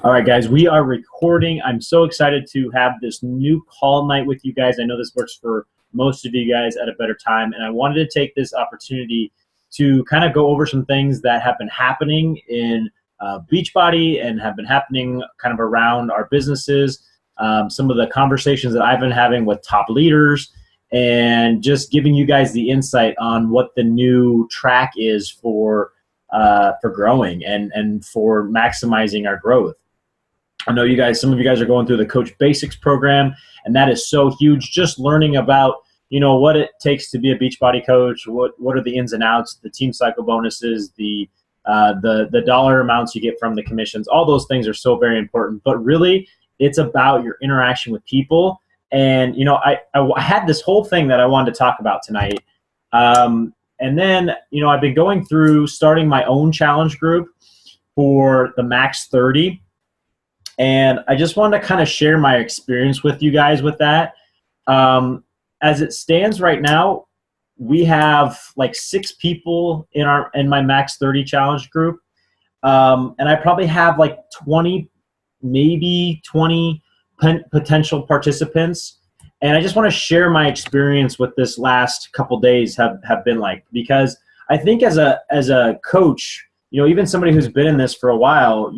All right, guys, we are recording. I'm so excited to have this new call night with you guys. I know this works for most of you guys at a better time, and I wanted to take this opportunity to kind of go over some things that have been happening in Beachbody and have been happening kind of around our businesses, some of the conversations that I've been having with top leaders, and just giving you guys the insight on what the new track is for growing and for maximizing our growth. I know you guys, some of you guys are going through the Coach Basics program, and that is so huge. Just learning about, what it takes to be a Beachbody coach, what are the ins and outs, the team cycle bonuses, the dollar amounts you get from the commissions. All those things are so very important. But really, it's about your interaction with people. And I had this whole thing that I wanted to talk about tonight. And then I've been going through starting my own challenge group for the Max 30. And I just wanted to kind of share my experience with you guys with that. As it stands right now, we have like 6 people in my Max 30 challenge group. And I probably have like 20, maybe 20 potential participants. And I just want to share my experience with this last couple days have been like, because I think as a coach, even somebody who's been in this for a while,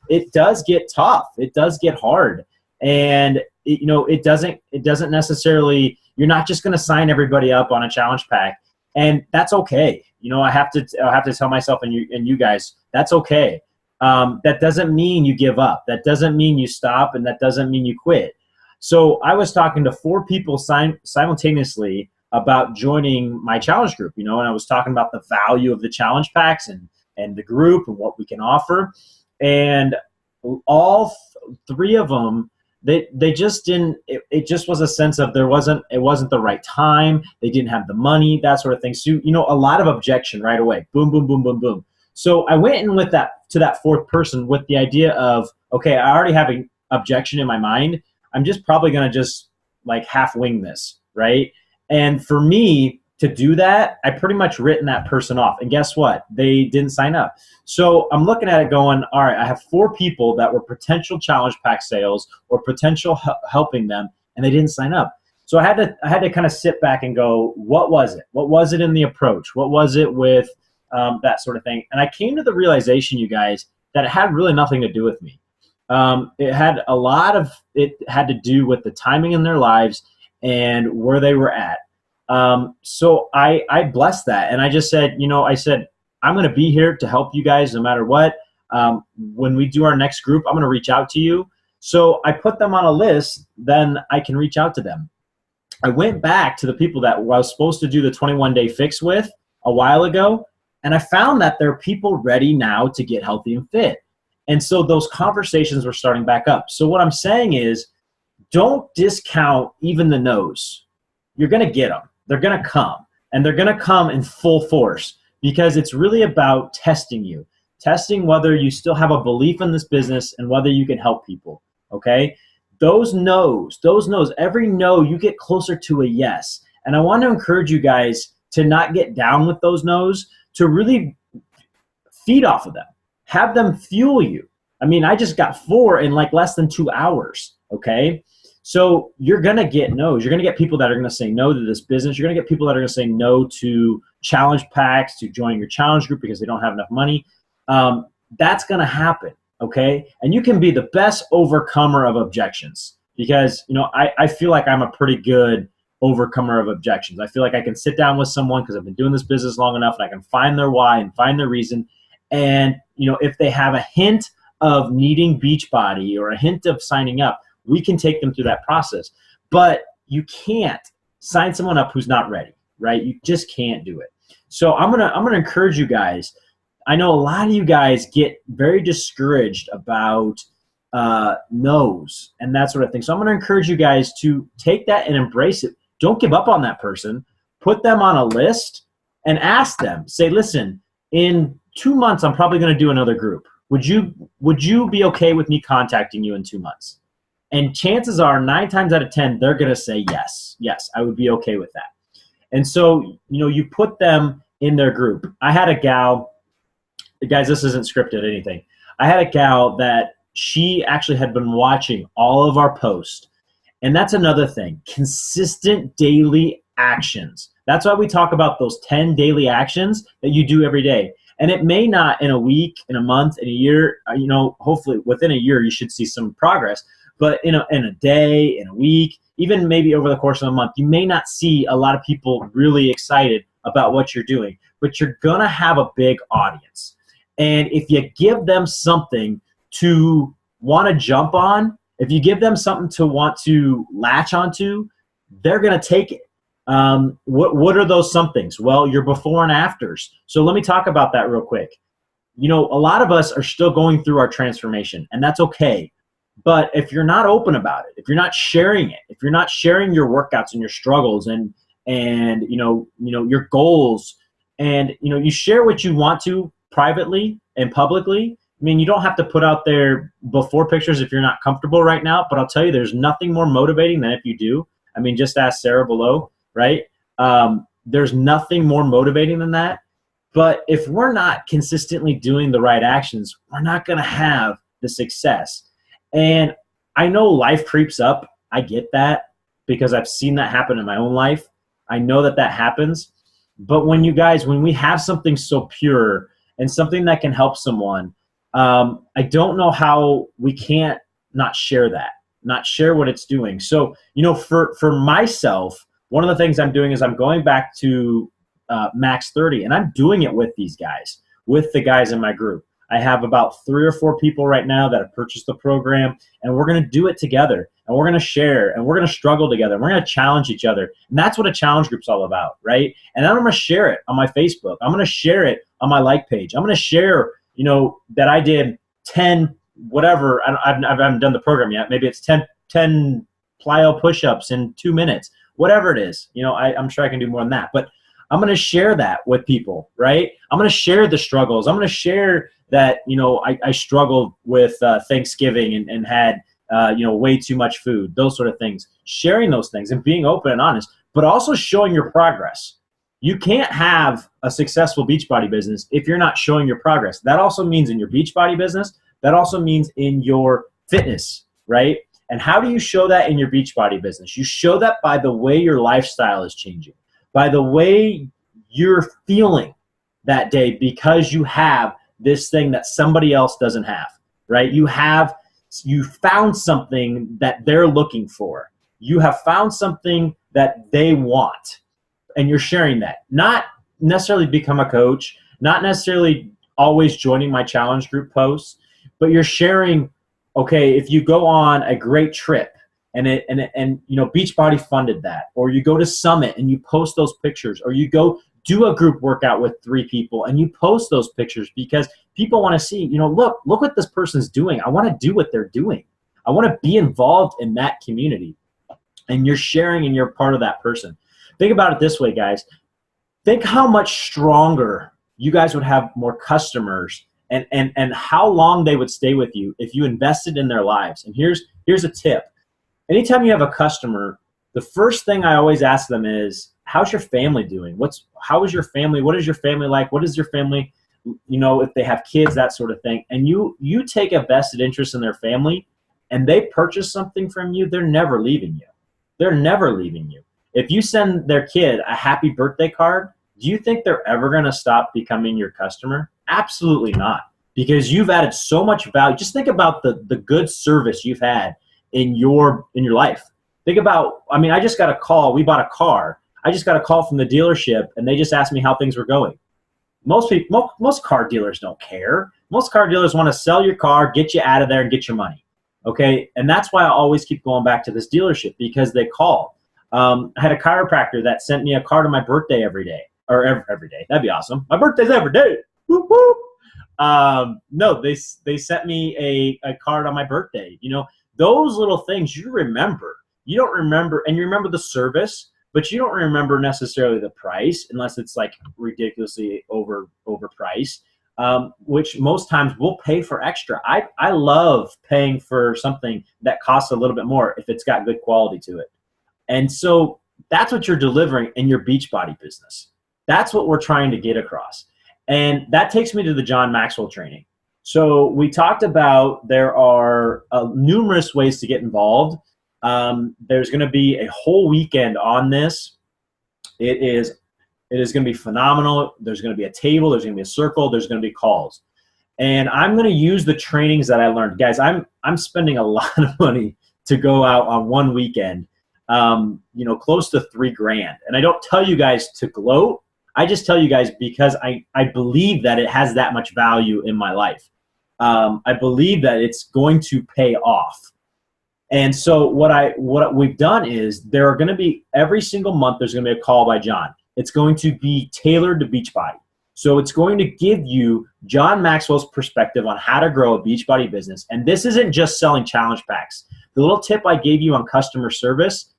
it does get tough. It does get hard. And it doesn't necessarily, you're not just going to sign everybody up on a challenge pack, and that's okay. I have to tell myself and you guys, that's okay. That doesn't mean you give up. That doesn't mean you stop, and that doesn't mean you quit. So I was talking to 4 people simultaneously about joining my challenge group, and I was talking about the value of the challenge packs and the group and what we can offer. And all 3 of them, they just didn't, it just was a sense of it wasn't the right time. They didn't have the money, that sort of thing. So, a lot of objection right away. Boom, boom, boom, boom, boom. So I went in with to that 4th person with the idea of, okay, I already have an objection in my mind. I'm just probably going to just like half wing this, right? And for me to do that, I pretty much written that person off. And guess what? They didn't sign up. So I'm looking at it going, all right, I have 4 people that were potential challenge pack sales or potential helping them, and they didn't sign up. So I had to kind of sit back and go, what was it? What was it in the approach? What was it with that sort of thing? And I came to the realization, you guys, that it had really nothing to do with me. It had to do with the timing in their lives and where they were at. So I blessed that, and I just said, I'm going to be here to help you guys no matter what. When we do our next group, I'm going to reach out to you. So I put them on a list, then I can reach out to them. I went back to the people that I was supposed to do the 21-day fix with a while ago, and I found that there are people ready now to get healthy and fit. And so those conversations were starting back up. So what I'm saying is, don't discount even the no's. You're going to get them. They're going to come, and they're going to come in full force, because it's really about testing you, testing whether you still have a belief in this business and whether you can help people, okay? Those no's, every no, you get closer to a yes. And I want to encourage you guys to not get down with those no's, to really feed off of them. Have them fuel you. I mean, I just got 4 in like less than 2 hours, okay? So you're going to get no's. You're going to get people that are going to say no to this business. You're going to get people that are going to say no to challenge packs, to joining your challenge group because they don't have enough money. That's going to happen, okay? And you can be the best overcomer of objections, because, I feel like I'm a pretty good overcomer of objections. I feel like I can sit down with someone because I've been doing this business long enough, and I can find their why and find their reason. And, if they have a hint of needing Beachbody or a hint of signing up, we can take them through that process. But you can't sign someone up who's not ready, right? You just can't do it. So I'm gonna encourage you guys. I know a lot of you guys get very discouraged about no's and that sort of thing. So I'm gonna encourage you guys to take that and embrace it. Don't give up on that person. Put them on a list and ask them. Say, listen, in 2 months, I'm probably gonna do another group. Would you be okay with me contacting you in 2 months? And chances are 9 times out of 10, they're going to say yes. Yes, I would be okay with that. And so, you put them in their group. I had a gal, guys, this isn't scripted or anything. I had a gal that she actually had been watching all of our posts. And that's another thing, consistent daily actions. That's why we talk about those 10 daily actions that you do every day. And it may not in a week, in a month, in a year, hopefully within a year, you should see some progress. But in a day, in a week, even maybe over the course of a month, you may not see a lot of people really excited about what you're doing, but you're going to have a big audience. And if you give them something to want to jump on, if you give them something to want to latch onto, they're going to take it. What are those somethings? Well, your before and afters. So let me talk about that real quick. A lot of us are still going through our transformation, and that's okay. But if you're not open about it, if you're not sharing it, if you're not sharing your workouts and your struggles and your goals, and you share what you want to privately and publicly. I mean, you don't have to put out there before pictures if you're not comfortable right now, but I'll tell you, there's nothing more motivating than if you do. I mean, just ask Sarah below, right? There's nothing more motivating than that. But if we're not consistently doing the right actions, we're not going to have the success. And I know life creeps up. I get that because I've seen that happen in my own life. I know that happens. But when we have something so pure and something that can help someone, I don't know how we can't not share that, not share what it's doing. So, for myself, one of the things I'm doing is I'm going back to Max 30, and I'm doing it with these guys, with the guys in my group. I have about 3 or 4 people right now that have purchased the program, and we're going to do it together, and we're going to share, and we're going to struggle together, and we're going to challenge each other. And that's what a challenge group's all about, right? And then I'm going to share it on my Facebook. I'm going to share it on my like page. I'm going to share, that I did 10 whatever. I haven't done the program yet. Maybe it's 10 plyo push-ups in 2 minutes, whatever it is. I'm sure I can do more than that, but I'm going to share that with people, right? I'm going to share the struggles. I'm going to share that, I struggled with Thanksgiving and had, way too much food, those sort of things. Sharing those things and being open and honest, but also showing your progress. You can't have a successful Beachbody business if you're not showing your progress. That also means in your Beachbody business. That also means in your fitness, right? And how do you show that in your Beachbody business? You show that by the way your lifestyle is changing, by the way you're feeling that day because you have this thing that somebody else doesn't have, right? You found something that they're looking for. You have found something that they want. And you're sharing that. Not necessarily become a coach, not necessarily always joining my challenge group posts, but you're sharing, okay, if you go on a great trip and Beachbody funded that, or you go to Summit and you post those pictures, or you go do a group workout with 3 people and you post those pictures because people want to see, look what this person's doing. I want to do what they're doing. I want to be involved in that community. And you're sharing and you're part of that person. Think about it this way, guys. Think how much stronger you guys would have more customers and how long they would stay with you if you invested in their lives. And here's a tip. Anytime you have a customer, the first thing I always ask them is, how's your family doing? How is your family? What is your family like? What is your family, if they have kids, that sort of thing. And you take a vested interest in their family and they purchase something from you, they're never leaving you. They're never leaving you. If you send their kid a happy birthday card, do you think they're ever going to stop becoming your customer? Absolutely not, because you've added so much value. Just think about the good service you've had in your life. Think about, I just got a call. We bought a car. I just got a call from the dealership, and they just asked me how things were going. Most car dealers don't care. Most car dealers want to sell your car, get you out of there, and get your money. Okay, and that's why I always keep going back to this dealership, because they call. I had a chiropractor that sent me a card on my birthday every day, or every day. That'd be awesome. My birthday's every day. Whoop, whoop. No, they sent me a card on my birthday. Those little things you remember. You don't remember, and you remember the service, but you don't remember necessarily the price unless it's like ridiculously overpriced. Which most times we'll pay for extra. I love paying for something that costs a little bit more if it's got good quality to it. And so that's what you're delivering in your Beachbody business. That's what we're trying to get across. And that takes me to the John Maxwell training. So we talked about there are numerous ways to get involved. There's going to be a whole weekend on this. It is going to be phenomenal. There's going to be a table. There's going to be a circle. There's going to be calls. And I'm going to use the trainings that I learned. Guys, I'm spending a lot of money to go out on one weekend, close to $3,000. And I don't tell you guys to gloat. I just tell you guys because I believe that it has that much value in my life. I believe that it's going to pay off. And so what we've done is there are going to be every single month there's going to be a call by John. It's going to be tailored to Beachbody. So it's going to give you John Maxwell's perspective on how to grow a Beachbody business. And this isn't just selling challenge packs. The little tip I gave you on customer service,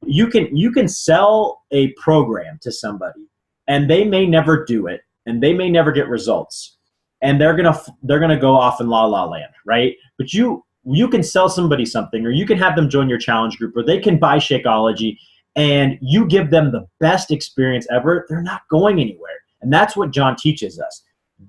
you can sell a program to somebody and they may never do it and they may never get results. And they're gonna go off in la la land, right? But you can sell somebody something, or you can have them join your challenge group, or they can buy Shakeology, and you give them the best experience ever. They're not going anywhere, and that's what John teaches us.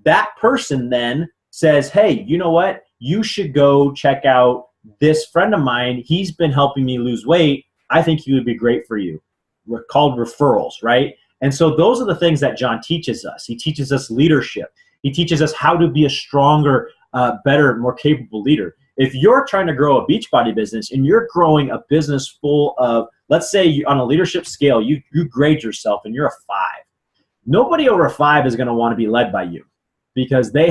That person then says, "Hey, you know what? You should go check out this friend of mine. He's been helping me lose weight. I think he would be great for you." We're called referrals, right? And so those are the things that John teaches us. He teaches us leadership. He teaches us how to be a stronger, better, more capable leader. If you're trying to grow a Beachbody business and you're growing a business full of, let's say on a leadership scale, you grade yourself and you're a 5. Nobody over a 5 is going to want to be led by you because they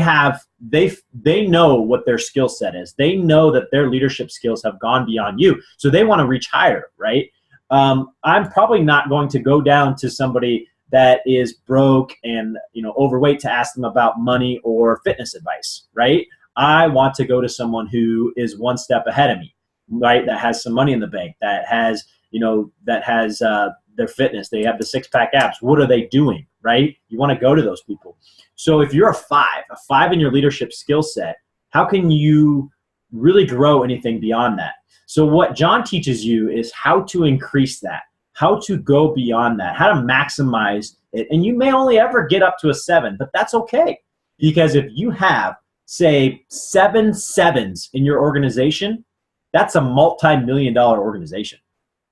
know what their skill set is. They know that their leadership skills have gone beyond you. So they want to reach higher, right? I'm probably not going to go down to somebody that is broke and overweight to ask them about money or fitness advice, right? I want to go to someone who is one step ahead of me, right? That has some money in the bank, that has their fitness, they have the 6-pack abs. What are they doing, right? You want to go to those people. So if you're a 5 in your leadership skill set, how can you really grow anything beyond that? So what John teaches you is how to increase that, how to go beyond that, how to maximize it. And you may only ever get up to a 7, but that's okay. Because if you have, say, 7 7s in your organization, that's a multi-million-dollar organization,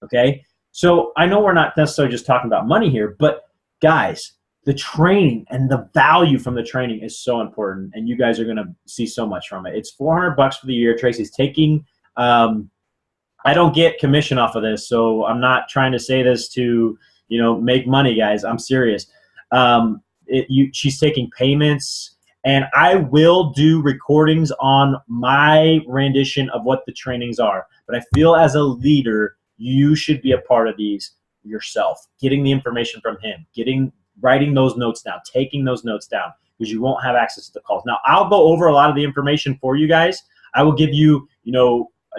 okay? So I know we're not necessarily just talking about money here, but guys, the training and the value from the training is so important, and you guys are going to see so much from it. It's $400 for the year. Tracy's taking I don't get commission off of this, so I'm not trying to say this to, make money, guys. I'm serious. She's taking payments, and I will do recordings on my rendition of what the trainings are. But I feel as a leader, you should be a part of these yourself, getting the information from him, writing those notes down, taking those notes down, because you won't have access to the calls. Now, I'll go over a lot of the information for you guys. I will give you,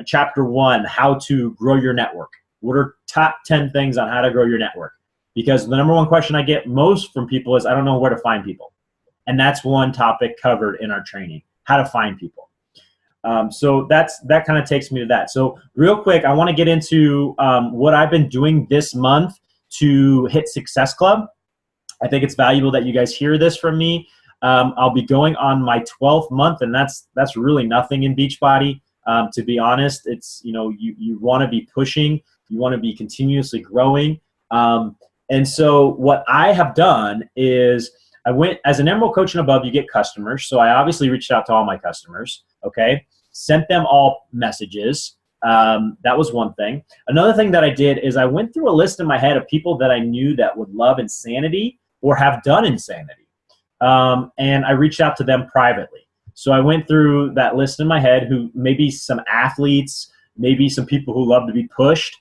Chapter 1, how to grow your network. What are top 10 things on how to grow your network? Because the number one question I get most from people is, I don't know where to find people. And that's one topic covered in our training, how to find people. So that kind of takes me to that. So real quick, I want to get into what I've been doing this month to hit Success Club. I think it's valuable that you guys hear this from me. I'll be going on my 12th month, and that's really nothing in Beachbody. To be honest, it's, you want to be pushing, you want to be continuously growing. And so what I have done is I went as an Emerald Coach and above, you get customers. So I obviously reached out to all my customers, okay? Sent them all messages. That was one thing. Another thing that I did is I went through a list in my head of people that I knew that would love Insanity or have done Insanity. And I reached out to them privately. So I went through that list in my head, who maybe some athletes, maybe some people who love to be pushed.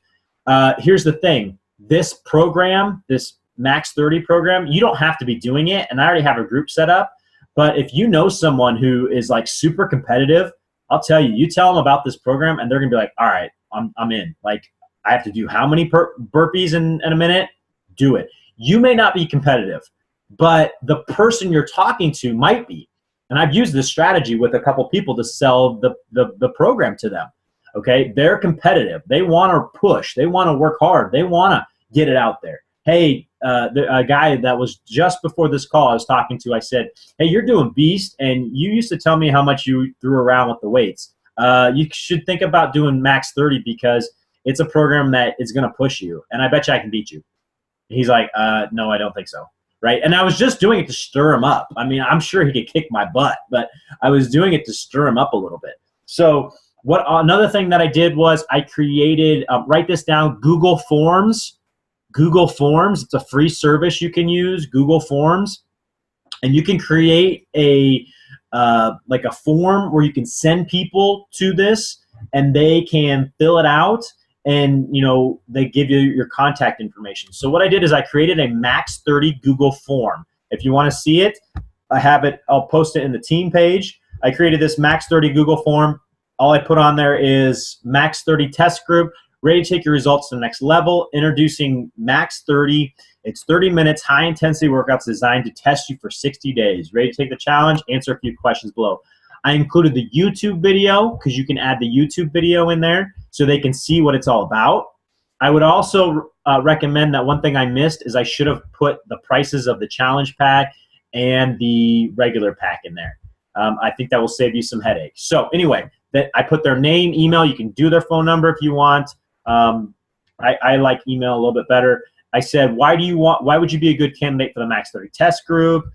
Here's the thing. This program, this Max 30 program, you don't have to be doing it. And I already have a group set up. But if you know someone who is like super competitive, I'll tell you, you tell them about this program and they're going to be like, all right, I'm in. Like, I have to do how many burpees in a minute? Do it. You may not be competitive, but the person you're talking to might be. And I've used this strategy with a couple people to sell the program to them. Okay, they're competitive. They want to push. They want to work hard. They want to get it out there. Hey, a guy that was just before this call I was talking to, I said, hey, you're doing beast, and you used to tell me how much you threw around with the weights. You should think about doing max 30 because it's a program that is going to push you, and I bet you I can beat you. He's like, no, I don't think so. Right? And I was just doing it to stir him up. I mean, I'm sure he could kick my butt, but I was doing it to stir him up a little bit. So another thing that I did was I created, write this down, Google Forms. Google Forms, it's a free service you can use, Google Forms. And you can create like a form where you can send people to this and they can fill it out, and they give you your contact information. So what I did is I created a max 30 Google form. If you want to see it, I have it, I'll post it in the team page. I created this max 30 Google form. All I put on there is max 30 test group, ready to take your results to the next level, introducing max 30. It's 30 minutes, high intensity workouts designed to test you for 60 days. Ready to take the challenge? Answer a few questions below. I included the YouTube video because you can add the YouTube video in there so they can see what it's all about. I would also recommend that one thing I missed is I should have put the prices of the challenge pack and the regular pack in there. I think that will save you some headaches. So anyway, I put their name, email. You can do their phone number if you want. I like email a little bit better. I said, why would you be a good candidate for the Max 30 test group?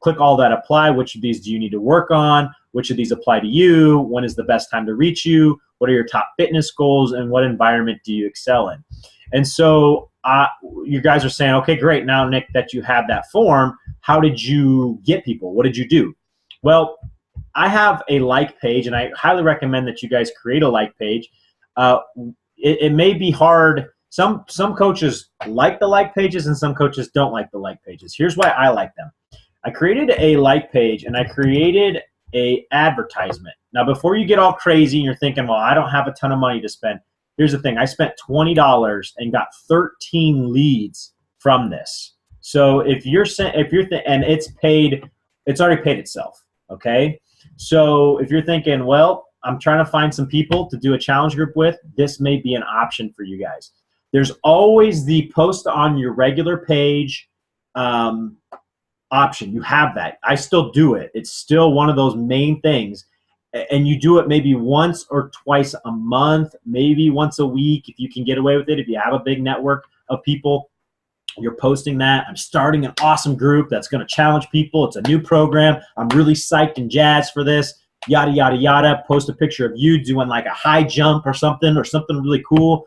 Click all that apply. Which of these do you need to work on? Which of these apply to you? When is the best time to reach you? What are your top fitness goals? And what environment do you excel in? And so you guys are saying, okay, great. Now, Nick, that you have that form, how did you get people? What did you do? Well, I have a like page, and I highly recommend that you guys create a like page. It may be hard. Some coaches like the like pages, and some coaches don't like the like pages. Here's why I like them. I created a like page, and I created a advertisement. Now, before you get all crazy and you're thinking, well, I don't have a ton of money to spend, here's the thing. I spent $20 and got 13 leads from this. So if you're and it's paid, it's already paid itself. Okay. So if you're thinking, well, I'm trying to find some people to do a challenge group with, this may be an option for you guys. There's always the post on your regular page option. You have that. I still do it. It's still one of those main things. And you do it maybe once or twice a month, maybe once a week if you can get away with it. If you have a big network of people, you're posting that. I'm starting an awesome group that's going to challenge people. It's a new program. I'm really psyched and jazzed for this. Yada, yada, yada. Post a picture of you doing like a high jump or something really cool.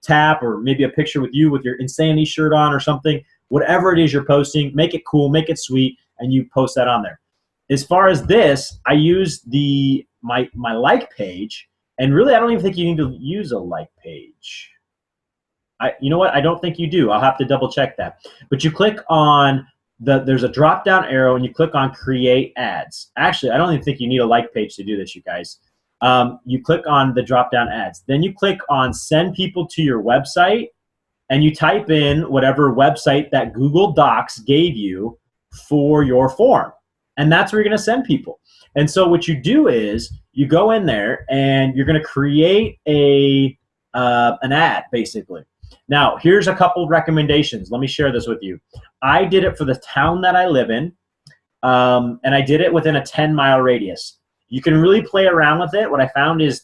Tap, or maybe a picture with you with your Insanity shirt on or something. Whatever it is you're posting, make it cool, make it sweet, and you post that on there. As far as this, I use my like page, and really I don't even think you need to use a like page. You know what? I don't think you do. I'll have to double check that. But you click on there's a drop down arrow, and you click on create ads. Actually, I don't even think you need a like page to do this, you guys. You click on the drop down ads. Then you click on send people to your website, and you type in whatever website that Google Docs gave you for your form. And that's where you're going to send people. And so what you do is you go in there and you're going to create an ad, basically. Now, here's a couple of recommendations. Let me share this with you. I did it for the town that I live in, and I did it within a 10-mile radius. You can really play around with it. What I found is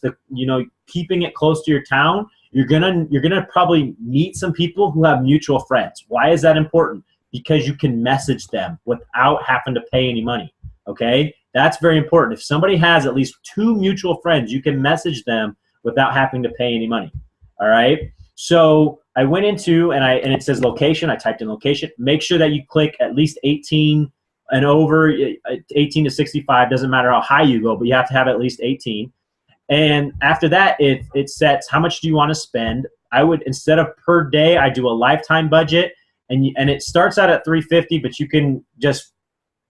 keeping it close to your town. You're gonna probably meet some people who have mutual friends. Why is that important? Because you can message them without having to pay any money. Okay, that's very important. If somebody has at least 2 mutual friends, you can message them without having to pay any money. All right. So I went into and it says location. I typed in location. Make sure that you click at least 18 and over. 18 to 65 doesn't matter how high you go, but you have to have at least 18. And after that, it sets how much do you want to spend. I would, instead of per day, I do a lifetime budget, and it starts out at $350, but you can just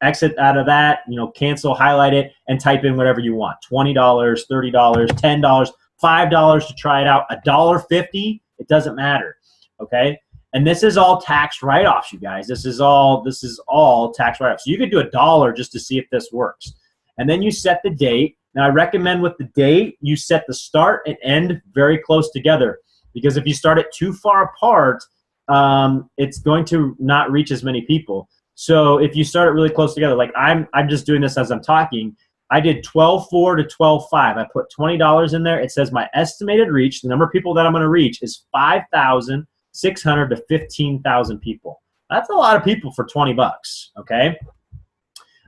exit out of that, cancel, highlight it, and type in whatever you want. $20, $30, $10, $5 to try it out, $1.50, it doesn't matter. Okay? And this is all tax write-offs, you guys. This is all tax write-offs. So you could do $1 just to see if this works. And then you set the date. Now, I recommend with the date, you set the start and end very close together, because if you start it too far apart, it's going to not reach as many people. So if you start it really close together, like I'm just doing this as I'm talking. I did 12.4 to 12.5. I put $20 in there. It says my estimated reach, the number of people that I'm going to reach, is 5,600 to 15,000 people. That's a lot of people for 20 bucks. Okay.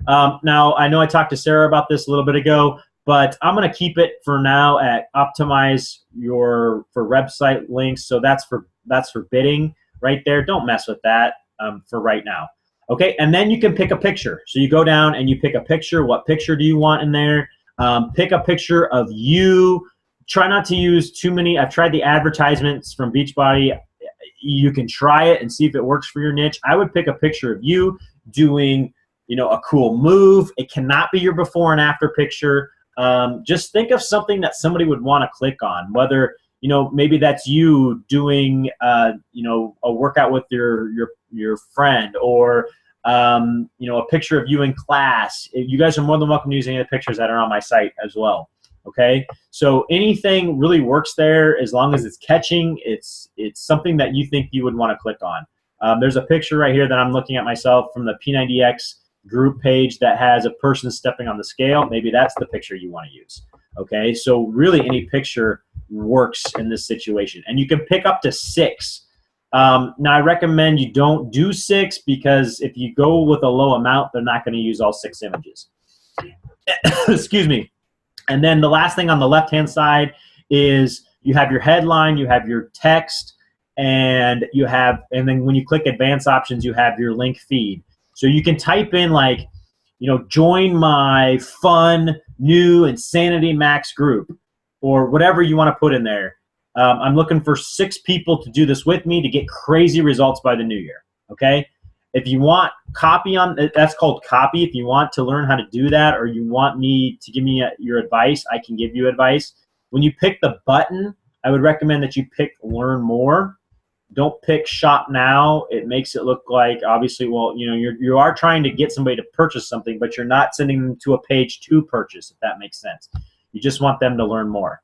Now I know I talked to Sarah about this a little bit ago, but I'm going to keep it for now at optimize for website links. So that's for bidding right there. Don't mess with that for right now. Okay, and then you can pick a picture. So you go down and you pick a picture. What picture do you want in there? Pick a picture of you. Try not to use too many. I've tried the advertisements from Beachbody. You can try it and see if it works for your niche. I would pick a picture of you doing, a cool move. It cannot be your before and after picture. Just think of something that somebody would want to click on, whether maybe that's you doing, a workout with your friend, or a picture of you in class. You guys are more than welcome to use any of the pictures that are on my site as well. Okay, so anything really works there as long as it's catching. It's something that you think you would want to click on. There's a picture right here that I'm looking at myself from the P90X group page that has a person stepping on the scale. Maybe that's the picture you want to use. Okay, so really any picture works in this situation, and you can pick up to 6. Now I recommend you don't do 6, because if you go with a low amount, they're not going to use all 6 images. Excuse me. And then the last thing on the left-hand side is you have your headline, you have your text, and then when you click advanced options, you have your link feed. So you can type in like, join my fun new Insanity Max group, or whatever you want to put in there. I'm looking for 6 people to do this with me to get crazy results by the new year. Okay. If you want copy that's called copy. If you want to learn how to do that, or you want me to give me your advice, I can give you advice. When you pick the button, I would recommend that you pick learn more. Don't pick shop now. It makes it look like, obviously, well, you are trying to get somebody to purchase something, but you're not sending them to a page to purchase, if that makes sense. You just want them to learn more.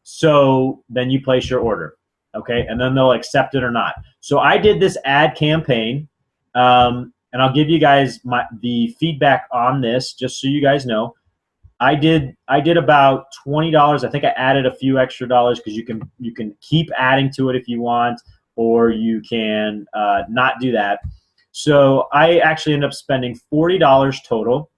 So then you place your order, okay? And then they'll accept it or not. So I did this ad campaign, and I'll give you guys the feedback on this, just so you guys know. I did about $20. I think I added a few extra dollars, because you can keep adding to it if you want, or you can not do that. So I actually ended up spending $40 total.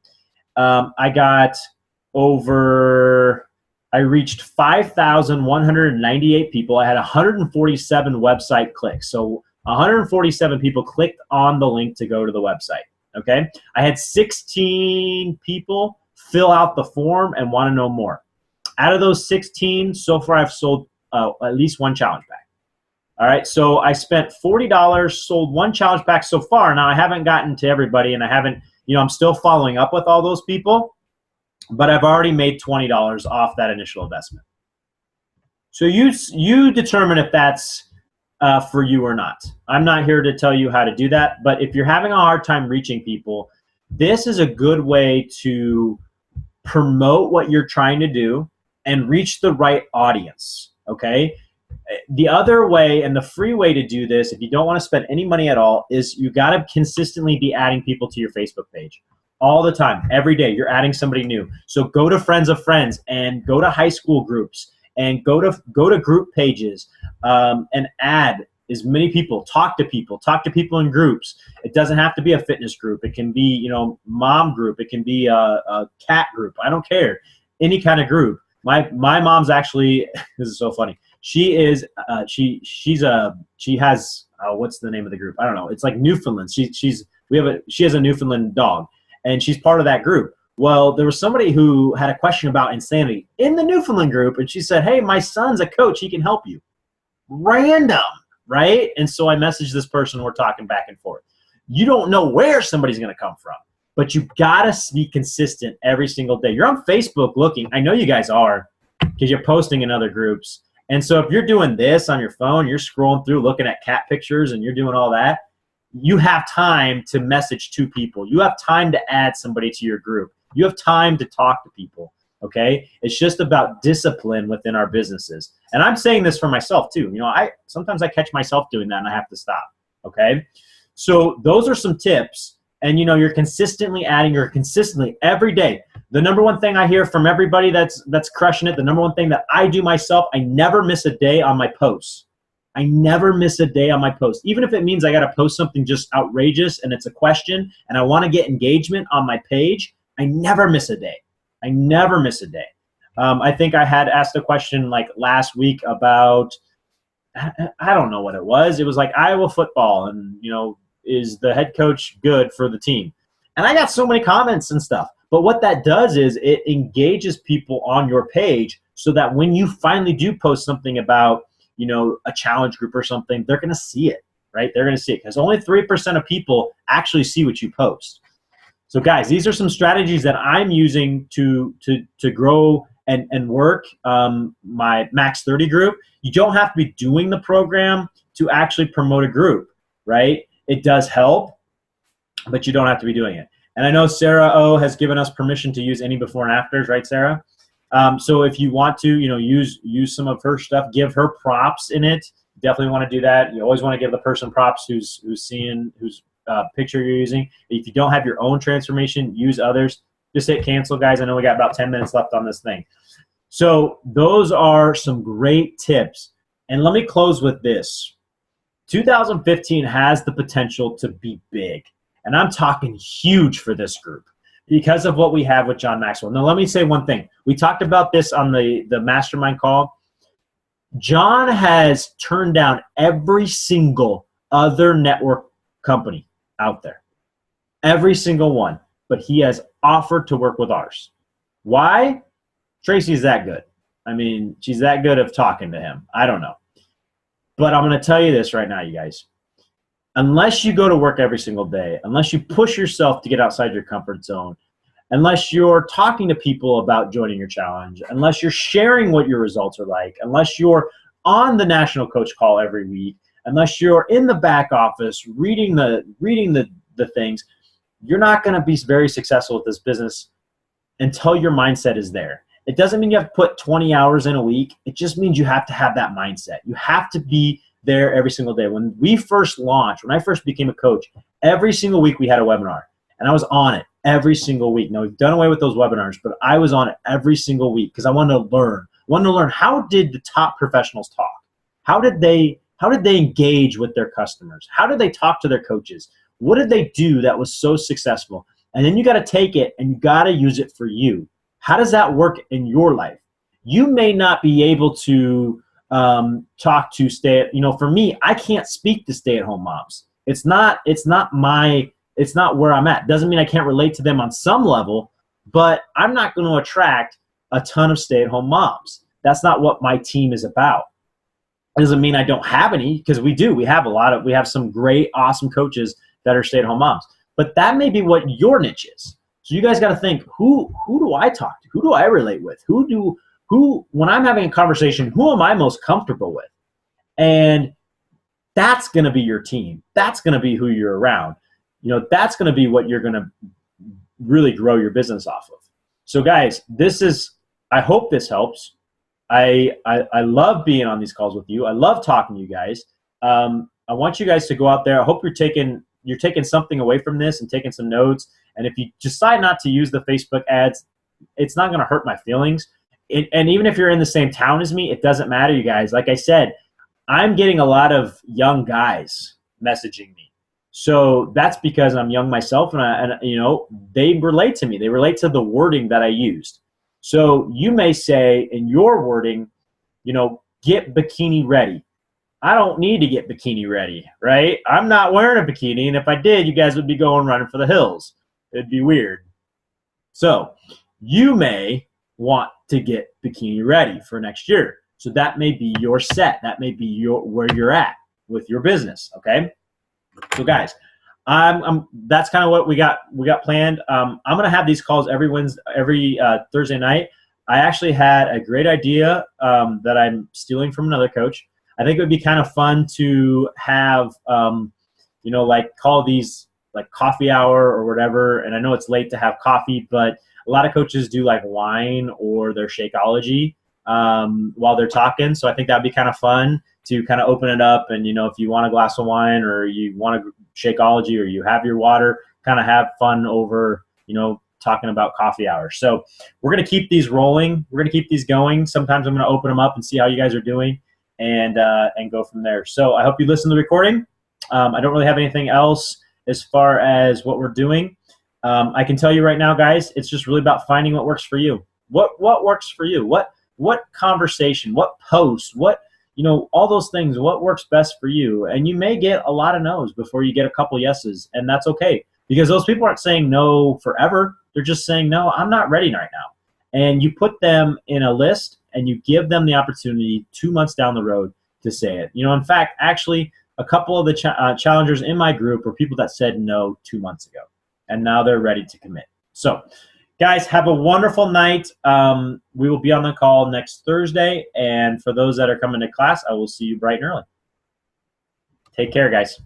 I reached 5,198 people. I had 147 website clicks. So 147 people clicked on the link to go to the website. Okay. I had 16 people fill out the form and want to know more. Out of those 16, so far I've sold at least 1 challenge pack. All right, so I spent $40, sold 1 challenge pack so far. Now I haven't gotten to everybody, and I haven't, I'm still following up with all those people, but I've already made $20 off that initial investment. So you determine if that's for you or not. I'm not here to tell you how to do that, but if you're having a hard time reaching people, this is a good way to promote what you're trying to do and reach the right audience, okay? The other way, and the free way to do this, if you don't want to spend any money at all, is you got to consistently be adding people to your Facebook page all the time. Every day you're adding somebody new. So go to friends of friends, and go to high school groups, and go to group pages, and add as many people. Talk to people in groups. It doesn't have to be a fitness group. It can be, mom group. It can be a cat group. I don't care. Any kind of group. My mom's actually, this is so funny. She is she has what's the name of the group? I don't know. It's like Newfoundland. She has a Newfoundland dog, and she's part of that group. Well, there was somebody who had a question about insanity in the Newfoundland group, and she said, "Hey, my son's a coach. He can help you." Random, right? And so I messaged this person. We're talking back and forth. You don't know where somebody's going to come from, but you gotta be consistent every single day. You're on Facebook looking. I know you guys are, because you're posting in other groups. And so if you're doing this on your phone, you're scrolling through looking at cat pictures, and you're doing all that, you have time to message 2 people. You have time to add somebody to your group. You have time to talk to people. Okay, it's just about discipline within our businesses. And I'm saying this for myself too. Sometimes I catch myself doing that and I have to stop. Okay, so those are some tips. And you're consistently adding, you're consistently every day. The number one thing I hear from everybody that's crushing it, the number one thing that I do myself, I never miss a day on my posts. I never miss a day on my post. Even if it means I got to post something just outrageous and it's a question and I want to get engagement on my page, I never miss a day. I never miss a day. I think I had asked a question like last week about, I don't know what it was. It was like Iowa football and, is the head coach good for the team? And I got so many comments and stuff. But what that does is it engages people on your page so that when you finally do post something about, a challenge group or something, they're going to see it, right? They're going to see it because only 3% of people actually see what you post. So guys, these are some strategies that I'm using to grow and work my Max 30 group. You don't have to be doing the program to actually promote a group, right? It does help, but you don't have to be doing it. And I know Sarah O has given us permission to use any before and afters, right, Sarah? So if you want to, use some of her stuff, give her props in it. Definitely want to do that. You always want to give the person props whose picture you're using. If you don't have your own transformation, use others. Just hit cancel, guys. I know we got about 10 minutes left on this thing. So those are some great tips. And let me close with this. 2015 has the potential to be big. And I'm talking huge for this group because of what we have with John Maxwell. Now, let me say one thing. We talked about this on the mastermind call. John has turned down every single other network company out there. Every single one. But he has offered to work with ours. Why? Tracy's that good. I mean, she's that good of talking to him. I don't know. But I'm going to tell you this right now, you guys. Unless you go to work every single day, unless you push yourself to get outside your comfort zone, unless you're talking to people about joining your challenge, unless you're sharing what your results are like, unless you're on the national coach call every week, unless you're in the back office reading the things, you're not going to be very successful with this business until your mindset is there. It doesn't mean you have to put 20 hours in a week. It just means you have to have that mindset. You have to be there every single day. When we first launched, when I first became a coach, every single week we had a webinar, and I was on it every single week. Now, we've done away with those webinars, but I was on it every single week because I wanted to learn. I wanted to learn, how did the top professionals talk? How did they engage with their customers? How did they talk to their coaches? What did they do that was so successful? And then you got to take it and you got to use it for you. How does that work in your life? You may not be able to talk to for me, I can't speak to stay-at-home moms. It's not where I'm at. Doesn't mean I can't relate to them on some level, but I'm not going to attract a ton of stay-at-home moms. That's not what my team is about. It doesn't mean I don't have any, because we do. We have some great, awesome coaches that are stay-at-home moms. But that may be what your niche is. So you guys got to think, who do I talk to? Who do I relate with? When I'm having a conversation, who am I most comfortable with? And that's going to be your team. That's going to be who you're around. That's going to be what you're going to really grow your business off of. So guys, I hope this helps. I love being on these calls with you. I love talking to you guys. I want you guys to go out there. I hope you're taking something away from this and taking some notes. And if you decide not to use the Facebook ads, it's not going to hurt my feelings. And even if you're in the same town as me, it doesn't matter, you guys. Like I said, I'm getting a lot of young guys messaging me. So that's because I'm young myself, and they relate to me. They relate to the wording that I used. So you may say in your wording, get bikini ready. I don't need to get bikini ready, right? I'm not wearing a bikini, and if I did, you guys would be going running for the hills. It'd be weird. So you may want to get bikini ready for next year. So that may be your set. That may be where you're at with your business, okay? So guys, that's kind of what we got planned. I'm going to have these calls every Thursday night. I actually had a great idea that I'm stealing from another coach. I think it would be kind of fun to have, call these like coffee hour or whatever. And I know it's late to have coffee, but a lot of coaches do like wine or their Shakeology while they're talking. So I think that'd be kind of fun to kind of open it up. And, you know, if you want a glass of wine or you want a Shakeology or you have your water, kind of have fun over, you know, talking about coffee hours. So we're going to keep these rolling. We're going to keep these going. Sometimes I'm going to open them up and see how you guys are doing and go from there. So I hope you listen to the recording. I don't really have anything else as far as what we're doing. I can tell you right now, guys, it's just really about finding what works for you. What works for you? What conversation, what post, what, you know, all those things, what works best for you? And you may get a lot of no's before you get a couple yeses, and that's okay. Because those people aren't saying no forever. They're just saying, no, I'm not ready right now. And you put them in a list and you give them the opportunity 2 months down the road to say it. You know, in fact, actually, a couple of the challengers in my group were people that said no 2 months ago. And now they're ready to commit. So, guys, have a wonderful night. We will be on the call next Thursday. And for those that are coming to class, I will see you bright and early. Take care, guys.